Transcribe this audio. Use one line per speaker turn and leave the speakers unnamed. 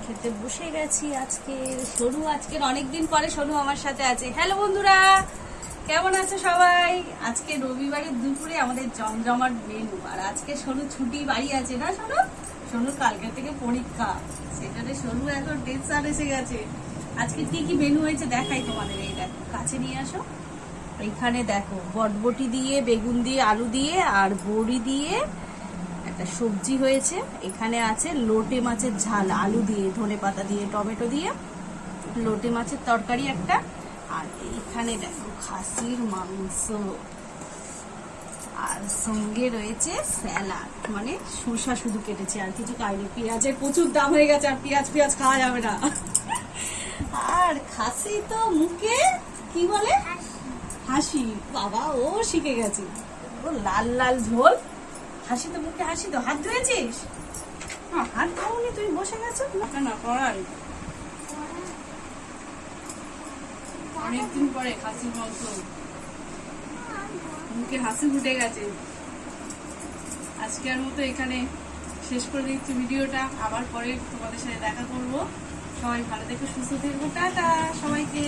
খেতে বসে গেছি। আজকে সোনু, আজকের অনেকদিন পরে সোনু আমার সাথে আছে। হ্যালো বন্ধুরা, কেমন আছে সবাই? আজকে রবিবারের দুপুরে আমাদের জমজমাট মেনু। আর আজকে সোনু ছুটি, বাড়ি আছে না সোনু? সোনুর কালকে থেকে পরীক্ষা, সেটাতে সোনু এখন টেনশন এসে গেছে। আজকে কি কি মেনু হয়েছে দেখাই তোমাদের। এই দেখো, কাছে নিয়ে আসো। এইখানে দেখো, বটবটি দিয়ে, বেগুন দিয়ে, আলু দিয়ে আর বড়ি দিয়ে একটা সবজি হয়েছে। এখানে আছে লোটে মাছের ঝাল, আলু দিয়ে, ধনেপাতা দিয়ে, টমেটো দিয়ে লোটে মাছের তরকারি একটা। আর এইখানে দেখো খাসির মাংস, আর সঙ্গে রয়েছে স্যালাড, মানে শসা শুধু কেটেছে, আর কিছু খাইনি। পেঁয়াজের প্রচুর দাম হয়ে গেছে, আর পেঁয়াজ খাওয়া যাবে না। আর খাসি তো মুখে কি বলে, হাসি। বাবা ও শিখে গেছে, ও লাল লাল ঝোল। হাসি তো মুখে হাসি। তো হাত ধুয়েছিস? হাত ধোনি, তুই বসে গেছো না পড়াই। অনেকদিন পরে খাসির মাংস, মুখে হাসি ফুটে গেছে। আজকের মতো এখানে শেষ করে দিচ্ছি ভিডিওটা। আবার পরে তোমাদের সাথে দেখা করব। সবাই ভালো থেকো, সুস্থ থেকো, টাটা সবাইকে।